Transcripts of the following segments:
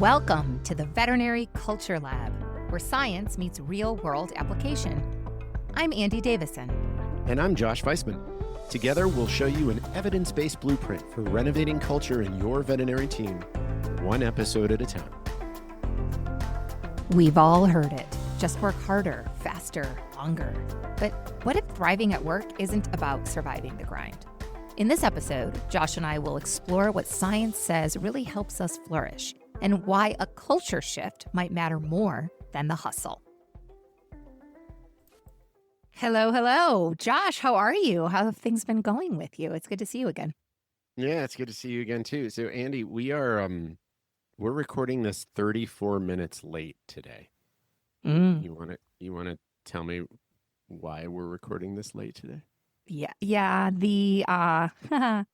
Welcome to the Veterinary Culture Lab, where science meets real-world application. I'm Andi Davison. And I'm Josh Weissman. Together, we'll show you an evidence-based blueprint for renovating culture in your veterinary team, one episode at a time. We've all heard it. Just work harder, faster, longer. But what if thriving at work isn't about surviving the grind? In this episode, Josh and I will explore what science says really helps us flourish and why a culture shift might matter more than the hustle. Hello. Josh, how are you? How have things been going with you? It's good to see you again. Yeah, it's good to see you again, too. So, Andi, we're recording this 34 minutes late today. You want to tell me why we're recording this late today? Yeah. The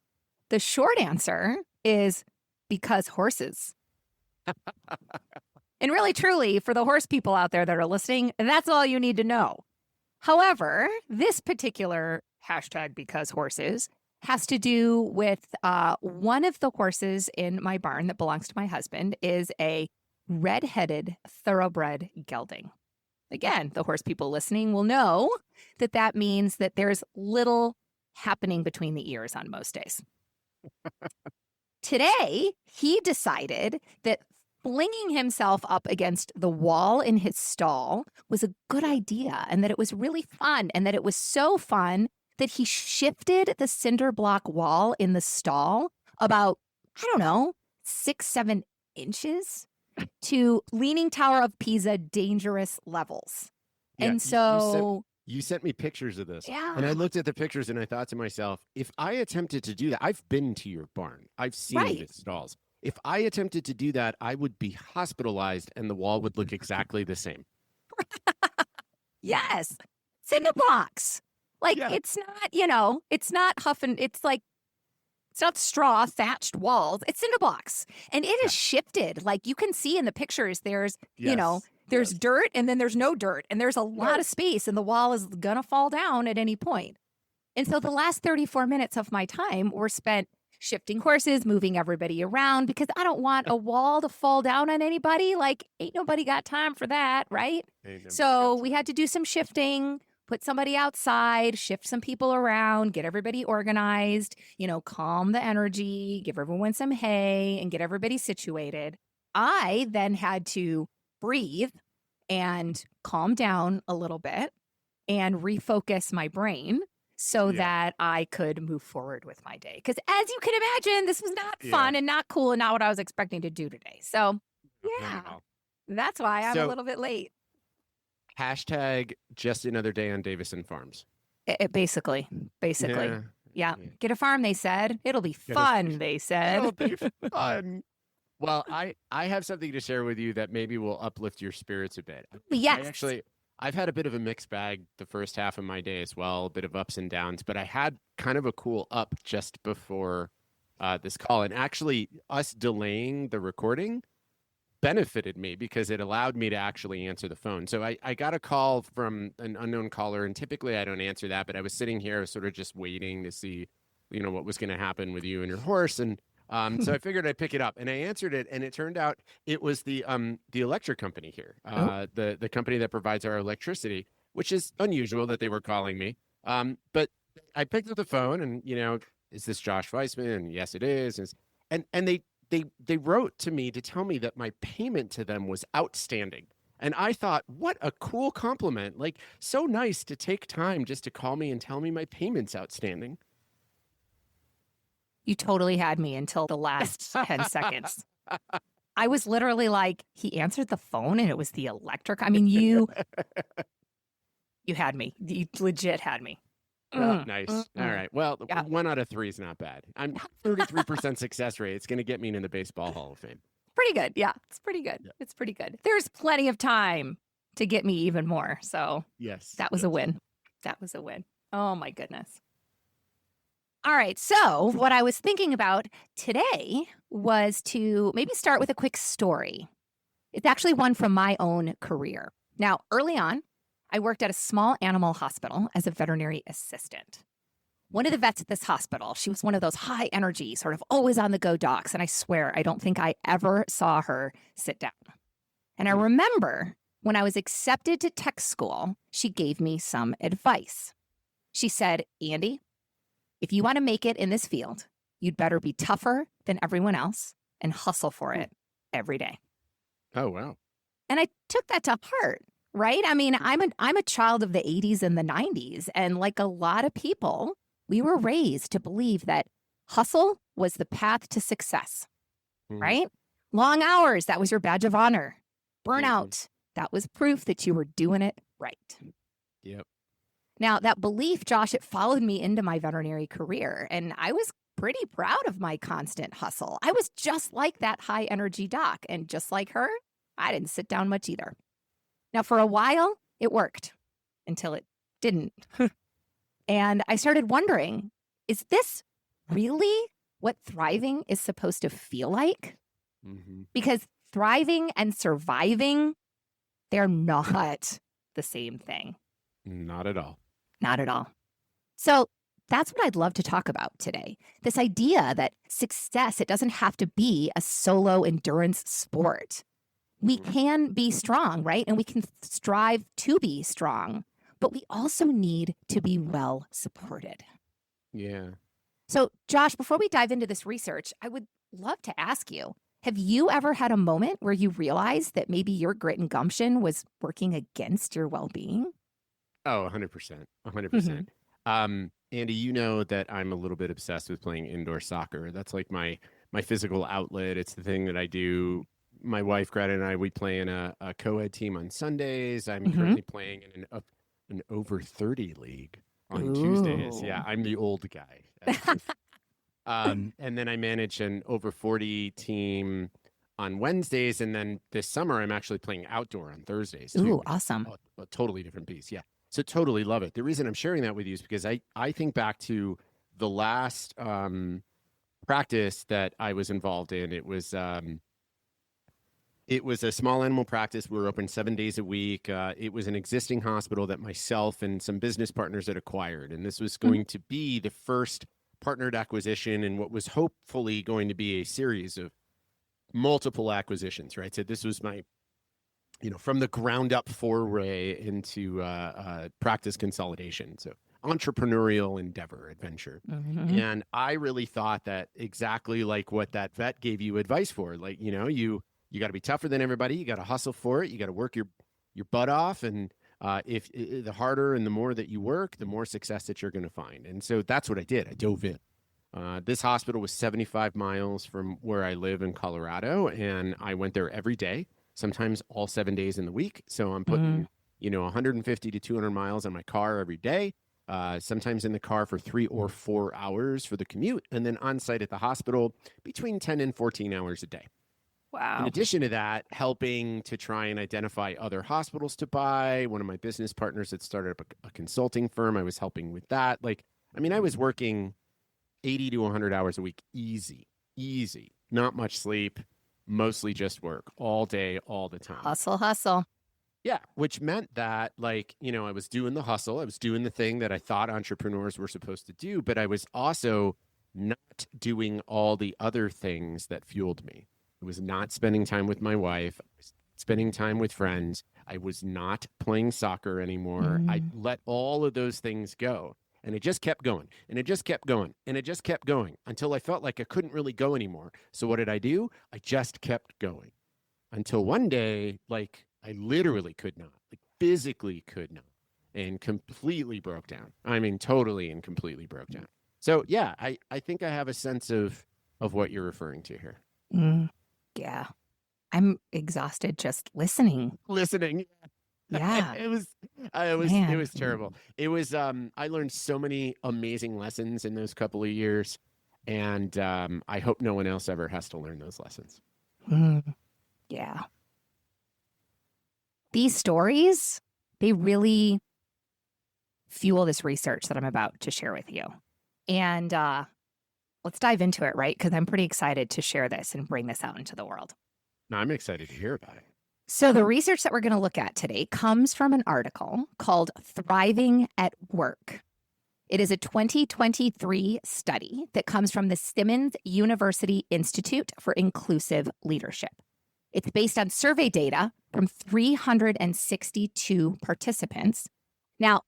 short answer is because horses. And really, truly, for the horse people out there that are listening, that's all you need to know. However, this particular hashtag because horses has to do with one of the horses in my barn that belongs to my husband is a red-headed thoroughbred gelding. Again, the horse people listening will know that that means that there's little happening between the ears on most days. Today, he decided that flinging himself up against the wall in his stall was a good idea and that it was really fun and that it was so fun that he shifted the cinder block wall in the stall about, 6-7 inches to Leaning Tower of Pisa dangerous levels. Yeah, and so you sent me pictures of this. Yeah. And I looked at the pictures and I thought to myself, if I attempted to do that, I've been to your barn. I've seen the stalls. If I attempted to do that, I would be hospitalized and the wall would look exactly the same. Yes. Cinder blocks. It's not, it's not huffing. It's not straw thatched walls. It's cinder blocks. And it is shifted. Like you can see in the pictures, there's, there's dirt and then there's no dirt. And there's a lot of space and the wall is going to fall down at any point. And so the last 34 minutes of my time were spent shifting horses, moving everybody around because I don't want a wall to fall down on anybody. Ain't nobody got time for that, right? So we had to do some shifting, put somebody outside, shift some people around, get everybody organized, calm the energy, give everyone some hay and get everybody situated. I then had to breathe and calm down a little bit and refocus my brain so that I could move forward with my day. Because as you can imagine, this was not fun and not cool and not what I was expecting to do today. So, that's why I'm a little bit late. Hashtag just another day on Davison Farms. Basically. Yeah. Get a farm, they said. It'll be fun, they said. It'll be fun. Well, I have something to share with you that maybe will uplift your spirits a bit. Yes. I've had a bit of a mixed bag the first half of my day as well, a bit of ups and downs, but I had kind of a cool up just before this call. And actually, us delaying the recording benefited me because it allowed me to actually answer the phone. So I got a call from an unknown caller, and typically I don't answer that, but I was sitting here, I was sort of just waiting to see, what was going to happen with you and your horse. And so I figured I'd pick it up, and I answered it, and it turned out it was the electric company here, the company that provides our electricity, which is unusual that they were calling me. But I picked up the phone, and is this Josh Weissman? And yes, it is. And they wrote to me to tell me that my payment to them was outstanding. And I thought, what a cool compliment! So nice to take time just to call me and tell me my payment's outstanding. You totally had me until the last 10 seconds. I was literally like, he answered the phone and it was the electric. I mean, you had me. You legit had me. Nice. All right. Well, 1 out of 3 is not bad. I'm 33% success rate. It's going to get me into the Baseball Hall of Fame. Pretty good. Yeah, it's pretty good. Yeah. It's pretty good. There's plenty of time to get me even more. So yes, that was a win. That was a win. Oh, my goodness. All right. So what I was thinking about today was to maybe start with a quick story. It's actually one from my own career. Now, early on, I worked at a small animal hospital as a veterinary assistant. one of the vets at this hospital, she was one of those high energy, sort of always on the go docs. And I swear, I don't think I ever saw her sit down. And I remember when I was accepted to tech school, she gave me some advice. She said, Andi, if you want to make it in this field, you'd better be tougher than everyone else and hustle for it every day. Oh, wow. And I took that to heart, right? I mean, I'm a child of the 80s and the 90s. And like a lot of people, we were raised to believe that hustle was the path to success, right? Long hours, that was your badge of honor. Burnout, that was proof that you were doing it right. Yep. Now, that belief, Josh, it followed me into my veterinary career. And I was pretty proud of my constant hustle. I was just like that high energy doc. And just like her, I didn't sit down much either. Now, for a while, it worked until it didn't. And I started wondering, is this really what thriving is supposed to feel like? Because thriving and surviving, they're not the same thing. Not at all. Not at all. So that's what I'd love to talk about today. This idea that success, it doesn't have to be a solo endurance sport. We can be strong, right? And we can strive to be strong, but we also need to be well supported. Yeah. So, Josh, before we dive into this research, I would love to ask you, have you ever had a moment where you realized that maybe your grit and gumption was working against your well-being? Oh, 100%. 100%. Andi, you know that I'm a little bit obsessed with playing indoor soccer. That's like my physical outlet. It's the thing that I do. My wife, Greta, and I, we play in a co-ed team on Sundays. I'm currently playing in an over 30 league on Tuesdays. Yeah, I'm the old guy. And then I manage an over 40 team on Wednesdays. And then this summer, I'm actually playing outdoor on Thursdays too. Ooh, awesome. A totally different piece. Yeah. So totally love it. The reason I'm sharing that with you is because I think back to the last practice that I was involved in. It was a small animal practice. We were open 7 days a week. It was an existing hospital that myself and some business partners had acquired. And this was going to be the first partnered acquisition in what was hopefully going to be a series of multiple acquisitions, right? So this was my, from the ground up foray into practice consolidation. So entrepreneurial endeavor, adventure. And I really thought that exactly like what that vet gave you advice for, like, you got to be tougher than everybody. You got to hustle for it. You got to work your butt off. And if the harder and the more that you work, the more success that you're going to find. And so that's what I did. I dove in. This hospital was 75 miles from where I live in Colorado, and I went there every day, sometimes all 7 days in the week. So I'm putting, 150 to 200 miles on my car every day, sometimes in the car for 3 or 4 hours for the commute, and then on site at the hospital between 10 and 14 hours a day. Wow. In addition to that, helping to try and identify other hospitals to buy. One of my business partners had started up a consulting firm. I was helping with that. I was working 80 to 100 hours a week. Easy. Not much sleep, mostly just work all day, all the time. Hustle. Yeah, which meant that, I was doing the hustle. I was doing the thing that I thought entrepreneurs were supposed to do, but I was also not doing all the other things that fueled me. I was not spending time with my wife. I was spending time with friends. I was not playing soccer anymore. I let all of those things go. And it just kept going. And it just kept going. And it just kept going until I felt like I couldn't really go anymore. So what did I do? I just kept going until one day, I literally could not, physically could not, and completely broke down. I mean, totally and completely broke down. So yeah, I think I have a sense of what you're referring to here. Yeah. I'm exhausted just listening. Yeah. It was terrible. It was, I learned so many amazing lessons in those couple of years, and I hope no one else ever has to learn those lessons. Yeah. These stories, they really fuel this research that I'm about to share with you. And let's dive into it, right? Because I'm pretty excited to share this and bring this out into the world. No, I'm excited to hear about it. So the research that we're going to look at today comes from an article called Thriving at Work. It is a 2023 study that comes from the Simmons University Institute for Inclusive Leadership. It's based on survey data from 362 participants. Now,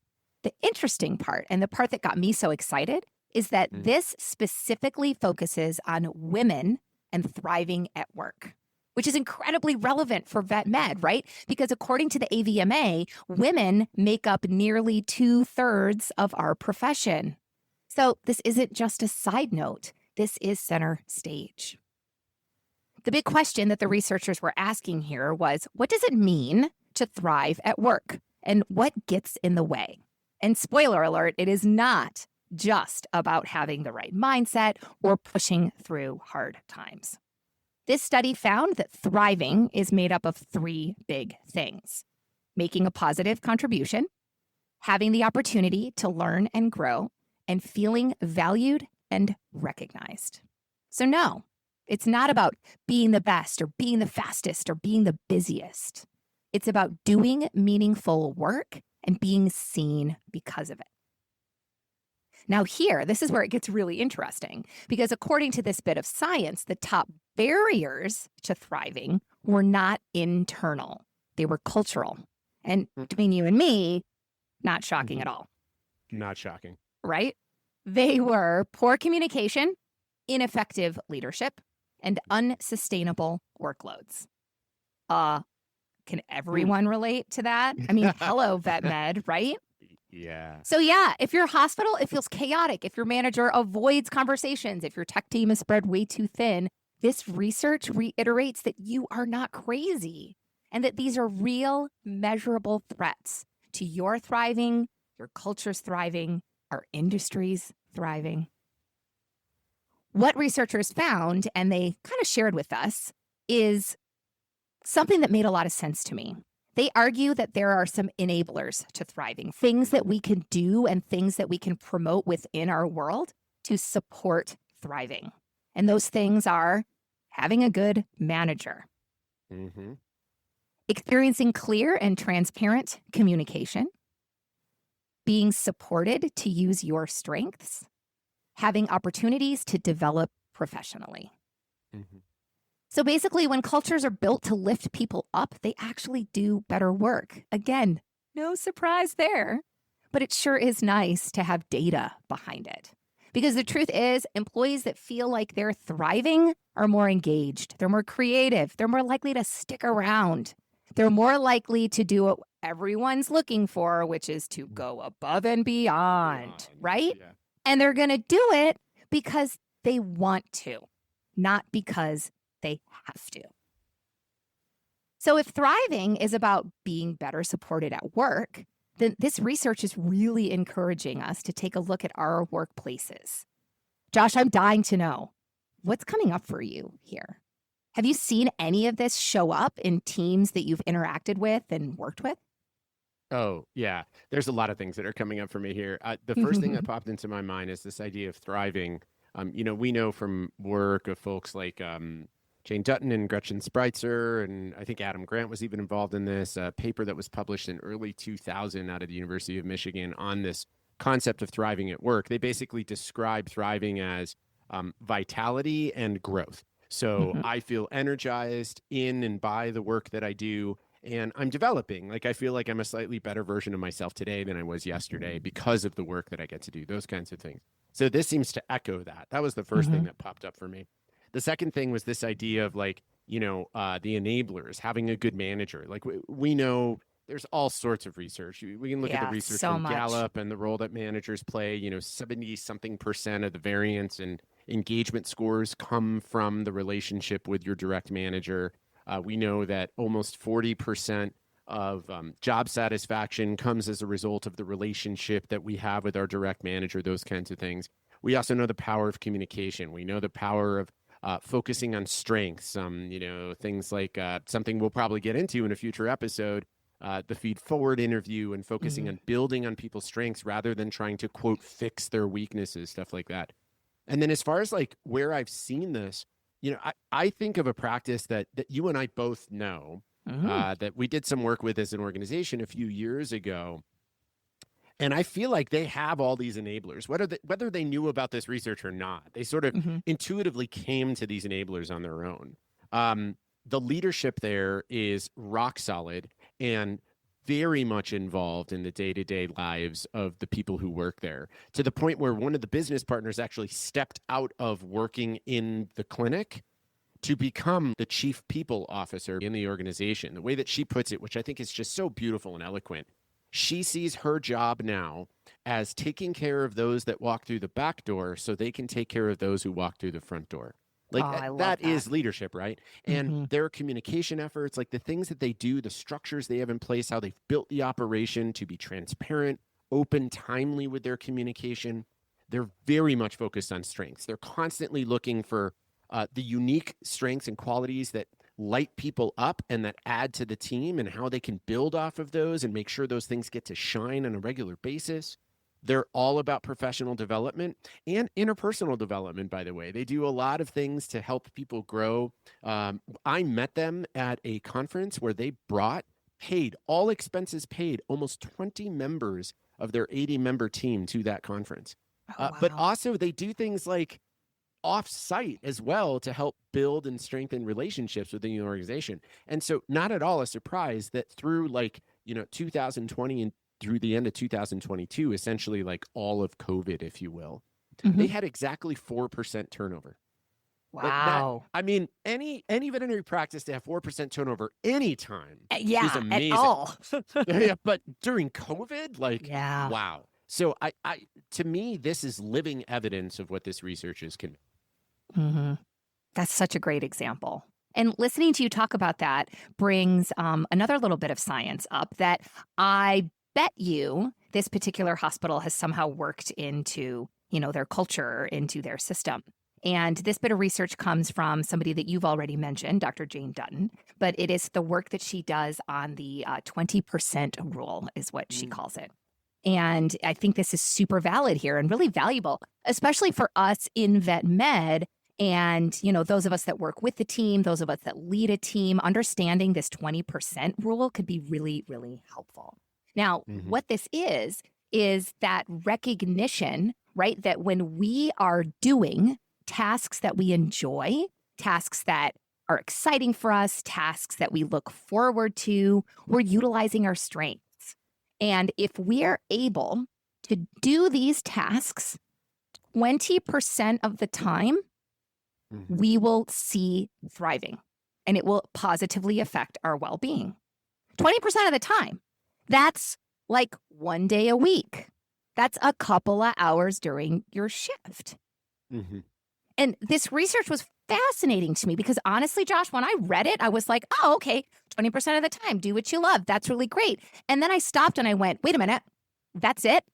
the interesting part, and the part that got me so excited, is that this specifically focuses on women and thriving at work, which is incredibly relevant for vet med, right? Because according to the AVMA, women make up nearly 2/3 of our profession. So this isn't just a side note. This is center stage. The big question that the researchers were asking here was, what does it mean to thrive at work? And what gets in the way? And spoiler alert, it is not just about having the right mindset or pushing through hard times. This study found that thriving is made up of 3 big things: making a positive contribution, having the opportunity to learn and grow, and feeling valued and recognized. So no, it's not about being the best or being the fastest or being the busiest. It's about doing meaningful work and being seen because of it. Now here, this is where it gets really interesting, because according to this bit of science, the top barriers to thriving were not internal. They were cultural. And between you and me, not shocking at all. Not shocking. Right? They were poor communication, ineffective leadership, and unsustainable workloads. Can everyone relate to that? I mean, hello, vet med, right? Yeah. So yeah, if you're a hospital, it feels chaotic. If your manager avoids conversations, if your tech team is spread way too thin, this research reiterates that you are not crazy and that these are real, measurable threats to your thriving, your culture's thriving, our industry's thriving. What researchers found, and they kind of shared with us, is something that made a lot of sense to me. They argue that there are some enablers to thriving, things that we can do and things that we can promote within our world to support thriving. And those things are having a good manager, experiencing clear and transparent communication, being supported to use your strengths, having opportunities to develop professionally. So basically, when cultures are built to lift people up, they actually do better work. Again, no surprise there, but it sure is nice to have data behind it. Because the truth is, employees that feel like they're thriving are more engaged. They're more creative. They're more likely to stick around. They're more likely to do what everyone's looking for, which is to go above and beyond, right? Yeah. And they're going to do it because they want to, not because they have to. So if thriving is about being better supported at work, then this research is really encouraging us to take a look at our workplaces. Josh, I'm dying to know, what's coming up for you here? Have you seen any of this show up in teams that you've interacted with and worked with? Oh, yeah. There's a lot of things that are coming up for me here. The first thing that popped into my mind is this idea of thriving. We know from work of folks like Jane Dutton and Gretchen Spreitzer, and I think Adam Grant was even involved in this, a paper that was published in early 2000 out of the University of Michigan on this concept of thriving at work. They basically describe thriving as vitality and growth. So I feel energized in and by the work that I do, and I'm developing. Like, I feel like I'm a slightly better version of myself today than I was yesterday because of the work that I get to do, those kinds of things. So this seems to echo that. That was the first thing that popped up for me. The second thing was this idea of the enablers, having a good manager. Like we know there's all sorts of research. We can look at the research from Gallup and the role that managers play. 70-something% of the variance and engagement scores come from the relationship with your direct manager. We know that almost 40% of job satisfaction comes as a result of the relationship that we have with our direct manager, those kinds of things. We also know the power of communication. We know the power of focusing on strengths, things like something we'll probably get into in a future episode, the feed forward interview, and focusing on building on people's strengths rather than trying to, quote, fix their weaknesses, stuff like that. And then as far as like where I've seen this, I think of a practice that you and I both know that we did some work with as an organization a few years ago. And I feel like they have all these enablers, whether they knew about this research or not. They sort of intuitively came to these enablers on their own. The leadership there is rock solid and very much involved in the day-to-day lives of the people who work there, to the point where one of the business partners actually stepped out of working in the clinic to become the chief people officer in the organization. The way that she puts it, which I think is just so beautiful and eloquent, she sees her job now as taking care of those that walk through the back door so they can take care of those who walk through the front door. Like that is leadership, right? And their communication efforts, like the things that they do, the structures they have in place, how they've built the operation to be transparent, open, timely with their communication. They're very much focused on strengths. They're constantly looking for the unique strengths and qualities that light people up and that add to the team, and how they can build off of those and make sure those things get to shine on a regular basis. They're all about professional development and interpersonal development, by the way. They do a lot of things to help people grow. I met them at a conference where they paid, all expenses paid, almost 20 members of their 80-member team to that conference. Wow. But also they do things like off-site as well to help build and strengthen relationships within the organization. And so not at all a surprise that through 2020 and through the end of 2022, essentially like all of COVID, if you will, they had exactly 4% turnover. Wow. Any veterinary practice to have 4% turnover anytime is amazing. At all. Yeah, but during COVID, wow. So I to me, this is living evidence of what this research is. That's such a great example. And listening to you talk about that brings another little bit of science up that I bet you this particular hospital has somehow worked into, their culture, into their system. And this bit of research comes from somebody that you've already mentioned, Dr. Jane Dutton, but it is the work that she does on the 20% rule is what she calls it. And I think this is super valid here and really valuable, especially for us in vet med. And, those of us that work with the team, those of us that lead a team, understanding this 20% rule could be really, really helpful. Now, what this is that recognition, right? That when we are doing tasks that we enjoy, tasks that are exciting for us, tasks that we look forward to, we're utilizing our strengths. And if we're able to do these tasks 20% of the time, we will see thriving, and it will positively affect our well-being. 20% of the time. That's like one day a week. That's a couple of hours during your shift. And this research was fascinating to me because honestly, Josh, when I read it, I was like, oh, okay, 20% of the time, do what you love. That's really great. And then I stopped and I went, wait a minute, that's it?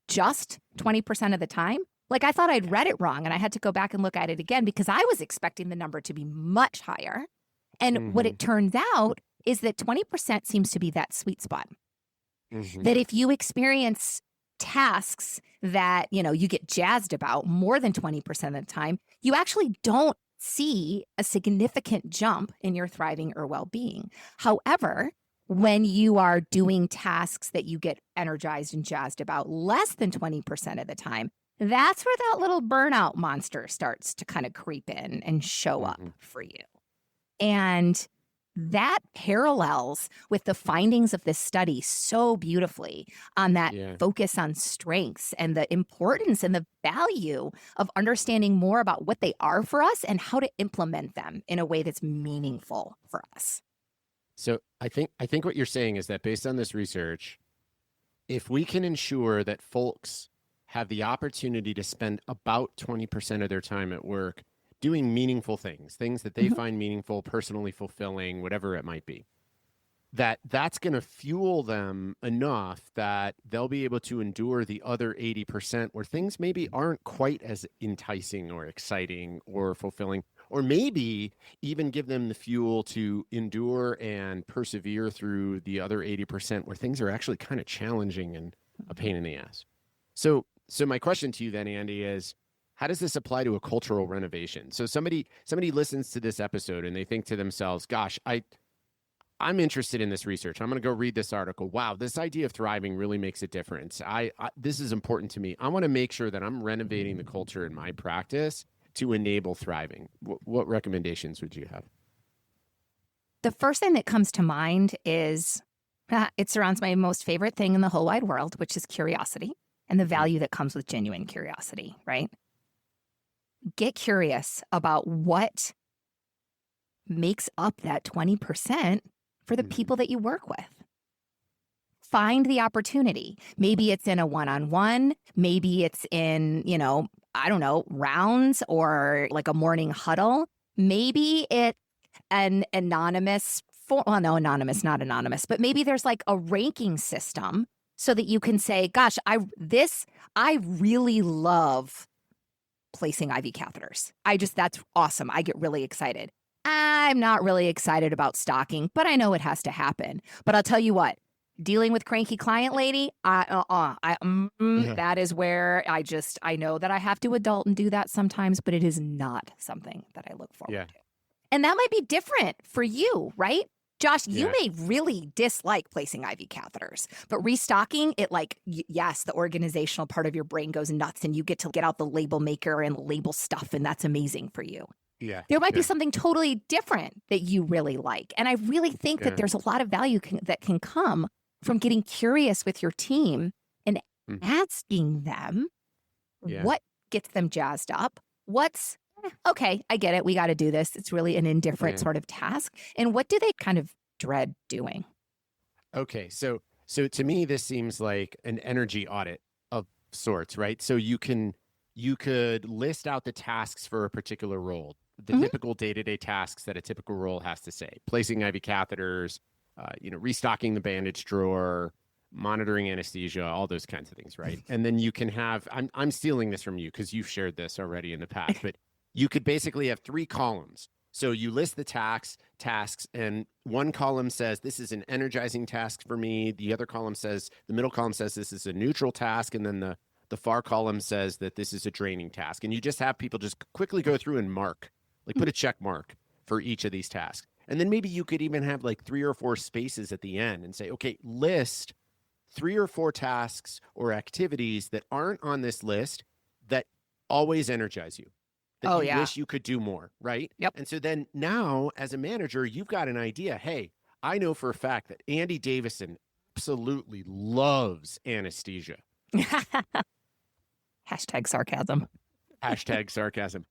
Just 20% of the time? Like I thought I'd read it wrong, and I had to go back and look at it again because I was expecting the number to be much higher. And what it turns out is that 20% seems to be that sweet spot. That if you experience tasks that, you get jazzed about more than 20% of the time, you actually don't see a significant jump in your thriving or well-being. However, when you are doing tasks that you get energized and jazzed about less than 20% of the time, that's where that little burnout monster starts to kind of creep in and show up for you. And that parallels with the findings of this study so beautifully on that focus on strengths and the importance and the value of understanding more about what they are for us and how to implement them in a way that's meaningful for us. So I think what you're saying is that based on this research, if we can ensure that folks have the opportunity to spend about 20% of their time at work doing meaningful things that they find meaningful, personally fulfilling, whatever it might be, that's going to fuel them enough that they'll be able to endure the other 80% where things maybe aren't quite as enticing or exciting or fulfilling, or maybe even give them the fuel to endure and persevere through the other 80% where things are actually kind of challenging and a pain in the ass. So my question to you then, Andi, is how does this apply to a cultural renovation? So somebody listens to this episode and they think to themselves, gosh, I'm interested in this research. I'm going to go read this article. Wow, this idea of thriving really makes a difference. This is important to me. I want to make sure that I'm renovating the culture in my practice to enable thriving. What recommendations would you have? The first thing that comes to mind is it surrounds my most favorite thing in the whole wide world, which is curiosity and the value that comes with genuine curiosity, right? Get curious about what makes up that 20% for the people that you work with. Find the opportunity. Maybe it's in a one-on-one. Maybe it's in, I don't know, rounds or like a morning huddle. Maybe it's an anonymous, anonymous, not anonymous, but maybe there's like a ranking system so that you can say, gosh, I really love placing IV catheters. That's awesome. I get really excited. I'm not really excited about stocking, but I know it has to happen. But I'll tell you what, dealing with cranky client lady, that is where I know that I have to adult and do that sometimes, but it is not something that I look forward to. And that might be different for you, right? Josh, you may really dislike placing IV catheters, but restocking it, yes, the organizational part of your brain goes nuts and you get to get out the label maker and label stuff, and that's amazing for you. Yeah. There might be something totally different that you really like. And I really think that there's a lot of value that can come from getting curious with your team and asking them what gets them jazzed up. What's, okay, I get it. We got to do this. It's really an indifferent sort of task. And what do they kind of dread doing? Okay. So to me, this seems like an energy audit of sorts, right? So you could list out the tasks for a particular role, the typical day-to-day tasks that a typical role has to say: placing IV catheters, restocking the bandage drawer, monitoring anesthesia, all those kinds of things, right? And then you can have, I'm stealing this from you because you've shared this already in the past, but you could basically have 3 columns. So you list the tasks, and one column says, this is an energizing task for me. The middle column says this is a neutral task. And then the far column says that this is a draining task. And you just have people just quickly go through and mark, put a check mark for each of these tasks. And then maybe you could even have 3 or 4 spaces at the end and say, okay, list 3 or 4 tasks or activities that aren't on this list that always energize you, that you wish you could do more, right? Yep. And so then now, as a manager, you've got an idea. Hey, I know for a fact that Andy Davison absolutely loves anesthesia. Hashtag sarcasm. Hashtag sarcasm.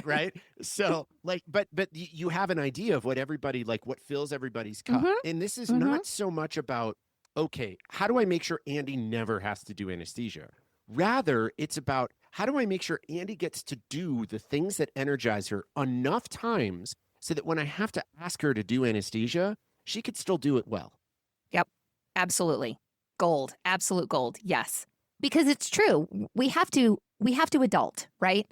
Right? So but you have an idea of what everybody, what fills everybody's cup. And this is not so much about, okay, how do I make sure Andy never has to do anesthesia? Rather, it's about, how do I make sure Andy gets to do the things that energize her enough times so that when I have to ask her to do anesthesia, she could still do it well? Yep. Absolutely. Gold. Absolute gold. Yes. Because it's true. We have to adult, right?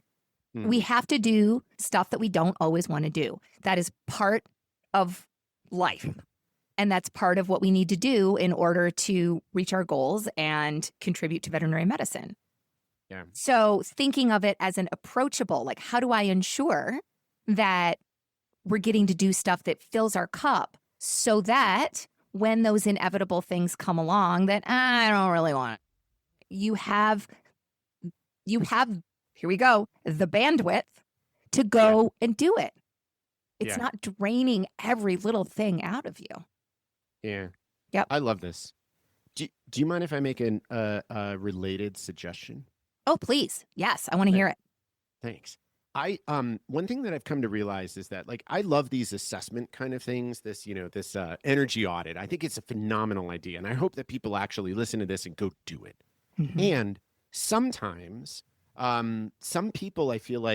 We have to do stuff that we don't always want to do. That is part of life. And that's part of what we need to do in order to reach our goals and contribute to veterinary medicine. Yeah. So thinking of it as an approachable, how do I ensure that we're getting to do stuff that fills our cup so that when those inevitable things come along that I don't really want, you have, here we go, the bandwidth to go and do it. It's not draining every little thing out of you. Yeah. Yep. I love this. Do you mind if I make a related suggestion? Oh, please. Yes. I want to hear it. Thanks. One thing that I've come to realize is that I love these assessment kind of things, this energy audit. I think it's a phenomenal idea. And I hope that people actually listen to this and go do it. And sometimes some people, I feel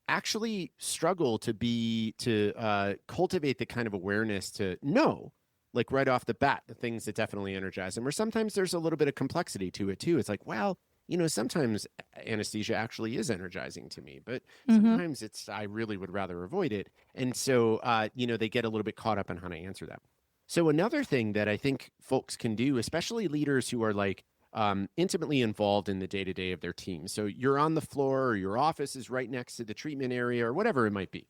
actually struggle to cultivate the kind of awareness to know, right off the bat, the things that definitely energize them. Or sometimes there's a little bit of complexity to it too. It's sometimes anesthesia actually is energizing to me, but sometimes I really would rather avoid it. And so, they get a little bit caught up in how to answer that. So another thing that I think folks can do, especially leaders who are intimately involved in the day-to-day of their team. So you're on the floor, or your office is right next to the treatment area, or whatever it might be.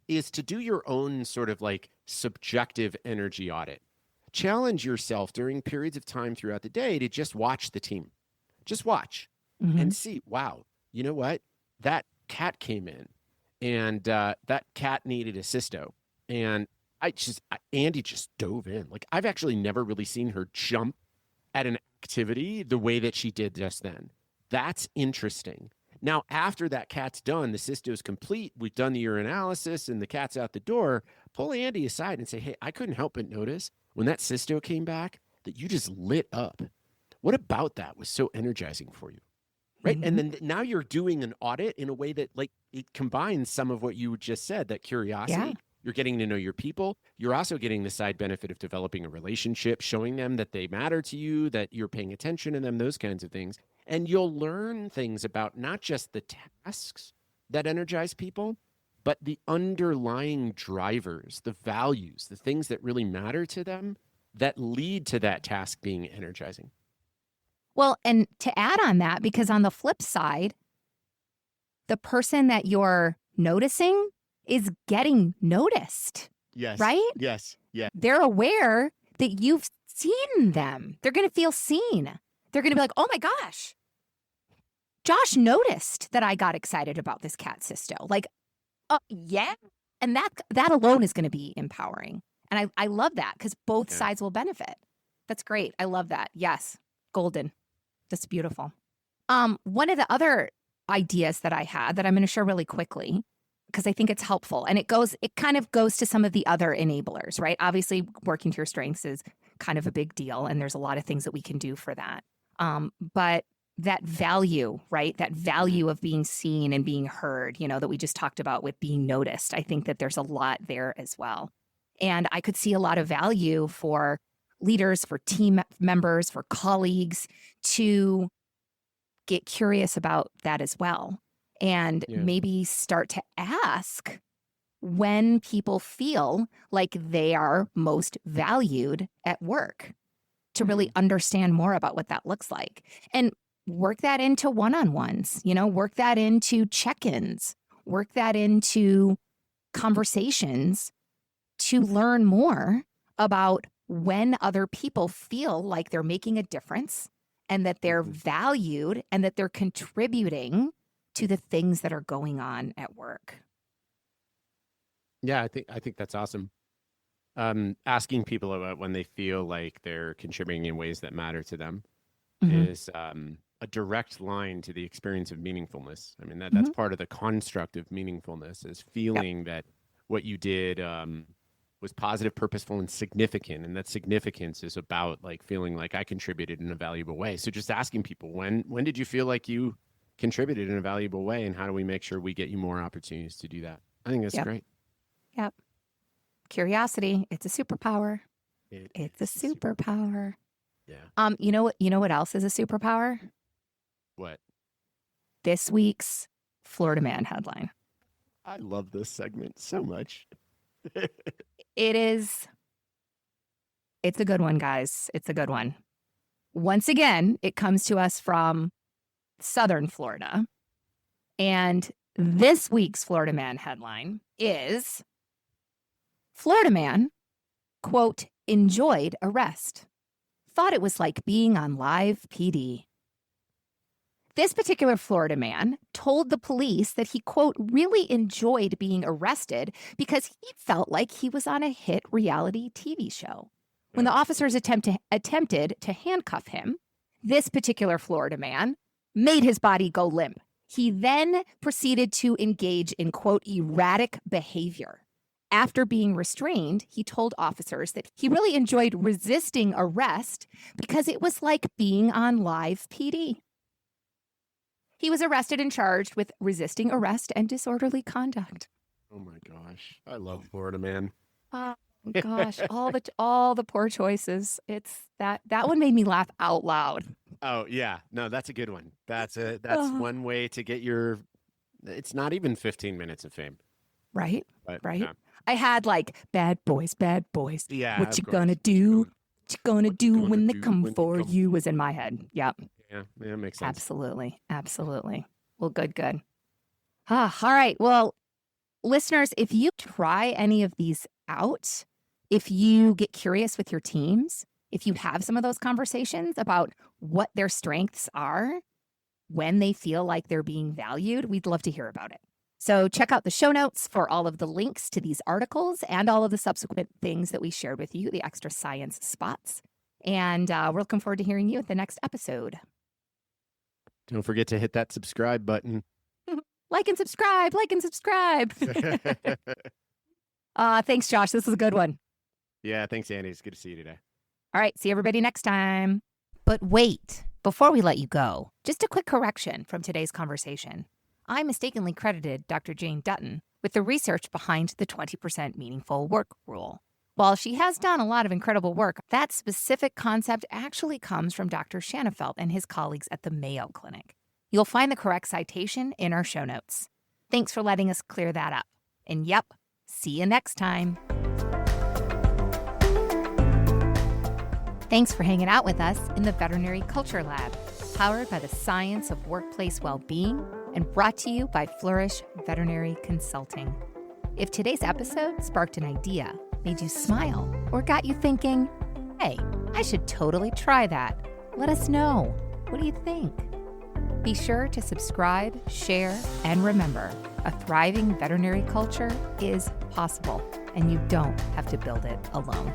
is to do your own sort of like subjective energy audit. Challenge yourself during periods of time throughout the day to just watch the team. Just watch and see, wow, you know what? That cat came in and that cat needed a cysto. And Andi just dove in. Like, I've actually never really seen her jump at an activity the way that she did just then. That's interesting. Now, after that cat's done, the cysto's complete, we've done the urinalysis and the cat's out the door, pull Andi aside and say, hey, I couldn't help but notice when that cysto came back that you just lit up. What about that was so energizing for you? Right. And then now you're doing an audit in a way that like it combines some of what you just said, that curiosity. Yeah. You're getting to know your people. You're also getting the side benefit of developing a relationship, showing them that they matter to you, that you're paying attention to them, those kinds of things. And you'll learn things about not just the tasks that energize people, but the underlying drivers, the values, the things that really matter to them that lead to that task being energizing. Well, and to add on that, because on the flip side, the person that you're noticing is getting noticed. Yes. Right? Yes. Yeah. They're aware that you've seen them. They're going to feel seen. They're going to be like, oh my gosh, Josh noticed that I got excited about this cat cysto. Like, yeah. And that alone is going to be empowering. And I love that because both sides will benefit. That's great. I love that. Yes. Golden. That's beautiful. One of the other ideas that I had that I'm going to share really quickly, because I think it's helpful, and it kind of goes to some of the other enablers, right? Obviously, working to your strengths is kind of a big deal, and there's a lot of things that we can do for that. But that value, right? That value of being seen and being heard, that we just talked about with being noticed. I think that there's a lot there as well. And I could see a lot of value for leaders, for team members, for colleagues to get curious about that as well. And maybe start to ask when people feel like they are most valued at work, to really understand more about what that looks like. And work that into one-on-ones, work that into check-ins, work that into conversations to learn more about when other people feel like they're making a difference and that they're valued and that they're contributing to the things that are going on at work. Yeah, I think that's awesome. Asking people about when they feel like they're contributing in ways that matter to them is a direct line to the experience of meaningfulness. I mean, that's part of the construct of meaningfulness, is feeling that what you did was positive, purposeful, and significant. And that significance is about like feeling like I contributed in a valuable way. So just asking people, when did you feel like you contributed in a valuable way, and how do we make sure we get you more opportunities to do that? I think that's great. Yep. Curiosity, it's a superpower. It's a superpower. Yeah. You know what else is a superpower? What? This week's Florida Man headline. I love this segment so much. It's a good one, guys. It's a good one. Once again, it comes to us from Southern Florida. And this week's Florida Man headline is Florida Man, quote, enjoyed arrest. Thought it was like being on live PD. This particular Florida man told the police that he, quote, really enjoyed being arrested because he felt like he was on a hit reality TV show. When the officers attempted to handcuff him, this particular Florida man made his body go limp. He then proceeded to engage in, quote, erratic behavior. After being restrained, he told officers that he really enjoyed resisting arrest because it was like being on live PD. He was arrested and charged with resisting arrest and disorderly conduct. Oh my gosh. I love Florida Man. Oh gosh, all the poor choices. It's that one made me laugh out loud. Oh yeah. No, that's a good one. That's one way to get it's not even 15 minutes of fame. Right? But, right. Yeah. I had like bad boys. Yeah. What you gonna do? What you gonna do when they come for you was in my head. Yep. Yeah, that makes sense. Absolutely. Well, good. All right. Well, Listeners, if you try any of these out, if you get curious with your teams, if you have some of those conversations about what their strengths are when they feel like they're being valued, we'd love to hear about it. So check out the show notes for all of the links to these articles and all of the subsequent things that we shared with you, the extra science spots. And we're looking forward to hearing you at the next episode. Don't forget to hit that subscribe button. Like and subscribe. Thanks, Josh. This is a good one. Yeah, thanks, Andi. It's good to see you today. All right, see everybody next time. But wait, before we let you go, just a quick correction from today's conversation. I mistakenly credited Dr. Jane Dutton with the research behind the 20% meaningful work rule. While she has done a lot of incredible work, that specific concept actually comes from Dr. Shanafelt and his colleagues at the Mayo Clinic. You'll find the correct citation in our show notes. Thanks for letting us clear that up. And yep, see you next time. Thanks for hanging out with us in the Veterinary Culture Lab, powered by the science of workplace well-being and brought to you by Flourish Veterinary Consulting. If today's episode sparked an idea, made you smile, or got you thinking, hey, I should totally try that, let us know. What do you think? Be sure to subscribe, share, and remember, a thriving veterinary culture is possible, and you don't have to build it alone.